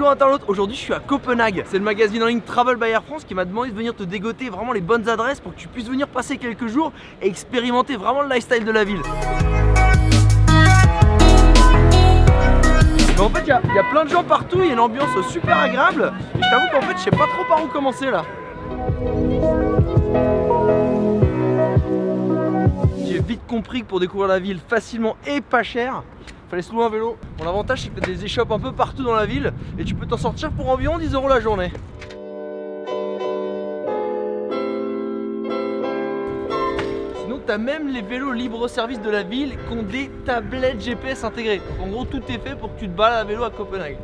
Bonjour internaute, aujourd'hui je suis à Copenhague. C'est le magazine en ligne Travel by Air France qui m'a demandé de venir te dégoter vraiment les bonnes adresses pour que tu puisses venir passer quelques jours et expérimenter vraiment le lifestyle de la ville. Mais en fait il y a plein de gens partout, il y a une ambiance super agréable. Et je t'avoue qu'en fait je sais pas trop par où commencer là. J'ai vite compris que pour découvrir la ville facilement et pas cher, fallait se louer un vélo. Mon avantage c'est que tu as des échoppes un peu partout dans la ville et tu peux t'en sortir pour environ 10 € la journée. Sinon tu as même les vélos libre-service de la ville qui ont des tablettes GPS intégrées. Donc en gros tout est fait pour que tu te balades à vélo à Copenhague.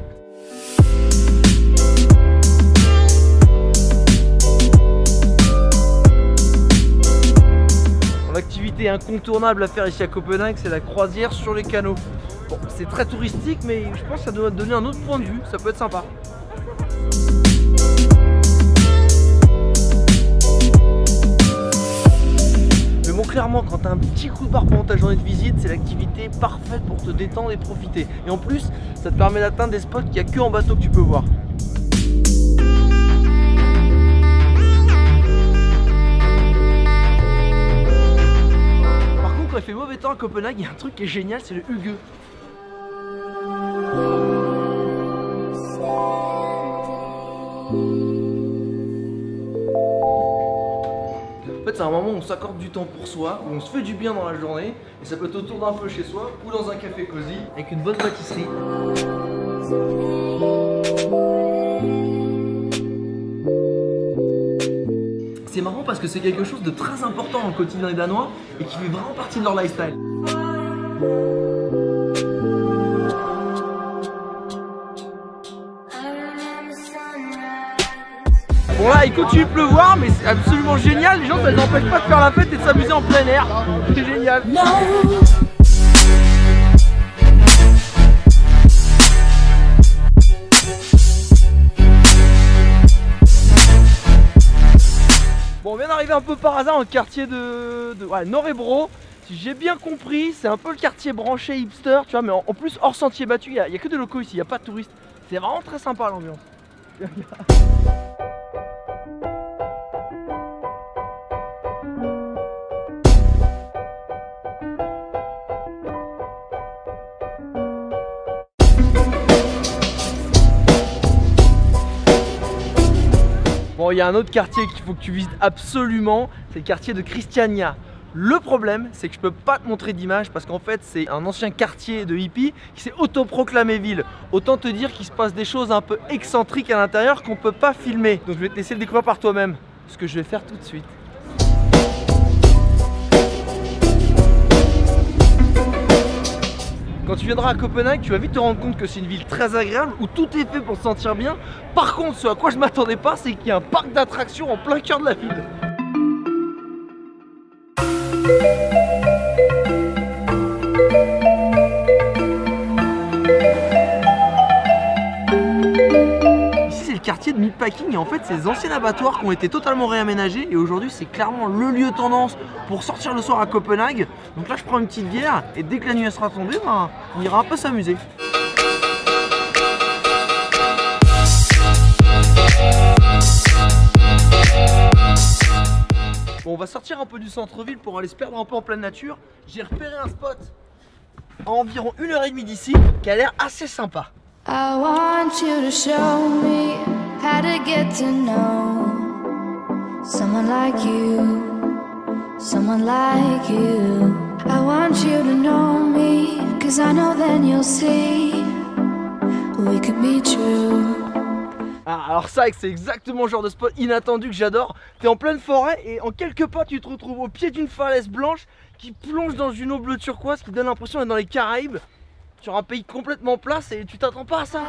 L'activité incontournable à faire ici à Copenhague, c'est la croisière sur les canaux. Bon, c'est très touristique, mais je pense que ça doit te donner un autre point de vue, ça peut être sympa. Mais bon, clairement, quand tu as un petit coup de barre pendant ta journée de visite, c'est l'activité parfaite pour te détendre et profiter. Et en plus, ça te permet d'atteindre des spots qu'il n'y a que en bateau que tu peux voir. Quand il fait mauvais temps à Copenhague, il y a un truc qui est génial, c'est le hygge. En fait, c'est un moment où on s'accorde du temps pour soi, où on se fait du bien dans la journée, et ça peut être autour d'un feu chez soi ou dans un café cosy avec une bonne pâtisserie. C'est marrant parce que c'est quelque chose de très important dans le quotidien des Danois et qui fait vraiment partie de leur lifestyle. Bon là il continue de pleuvoir mais c'est absolument génial, les gens ça les empêche pas de faire la fête et de s'amuser en plein air. C'est génial. Bon, on vient d'arriver un peu par hasard dans le quartier de Nørrebro. Si j'ai bien compris, c'est un peu le quartier branché hipster, tu vois, mais en plus hors sentier battu, il n'y a que des locaux ici, il n'y a pas de touristes. C'est vraiment très sympa l'ambiance. Bon, il y a un autre quartier qu'il faut que tu visites absolument, c'est le quartier de Christiania. Le problème, c'est que je peux pas te montrer d'image parce qu'en fait, c'est un ancien quartier de hippies qui s'est autoproclamé ville. Autant te dire qu'il se passe des choses un peu excentriques à l'intérieur qu'on peut pas filmer. Donc je vais te laisser le découvrir par toi-même, ce que je vais faire tout de suite. Quand tu viendras à Copenhague, tu vas vite te rendre compte que c'est une ville très agréable où tout est fait pour se sentir bien. Par contre, ce à quoi je m'attendais pas, c'est qu'il y a un parc d'attractions en plein cœur de la ville. Ici, c'est le quartier de Meatpacking et en fait, c'est les anciens abattoirs qui ont été totalement réaménagés et aujourd'hui, c'est clairement le lieu tendance pour sortir le soir à Copenhague. Donc là je prends une petite bière et dès que la nuit sera tombée, ben, on ira un peu s'amuser. Bon, on va sortir un peu du centre-ville pour aller se perdre un peu en pleine nature. J'ai repéré un spot à environ 1h30 d'ici qui a l'air assez sympa. I want you to show me how to get to know someone like you. Someone like you. I want you to know me, cause I know then you'll see we could be true. Ah, alors ça, c'est exactement le genre de spot inattendu que j'adore. T'es en pleine forêt et en quelques pas tu te retrouves au pied d'une falaise blanche qui plonge dans une eau bleu turquoise qui donne l'impression d'être dans les Caraïbes, sur un pays complètement plat, et tu t'attends pas à ça.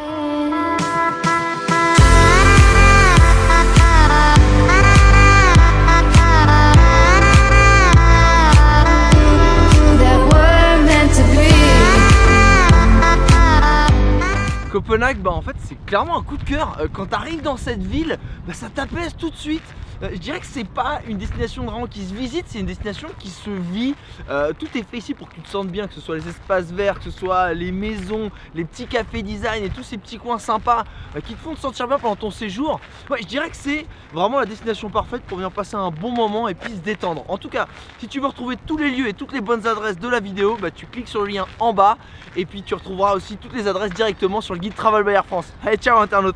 Copenhague, bah en fait c'est clairement un coup de cœur. Quand tu arrives dans cette ville, bah, ça t'apaise tout de suite. je dirais que c'est pas une destination vraiment qui se visite, c'est une destination qui se vit. Tout est fait ici pour que tu te sentes bien, que ce soit les espaces verts, que ce soit les maisons, les petits cafés design et tous ces petits coins sympas qui te font te sentir bien pendant ton séjour. Ouais, je dirais que c'est vraiment la destination parfaite pour venir passer un bon moment et puis se détendre. En tout cas, si tu veux retrouver tous les lieux et toutes les bonnes adresses de la vidéo, bah, tu cliques sur le lien en bas et puis tu retrouveras aussi toutes les adresses directement sur le guide Travel by Air France. Allez, ciao internaute.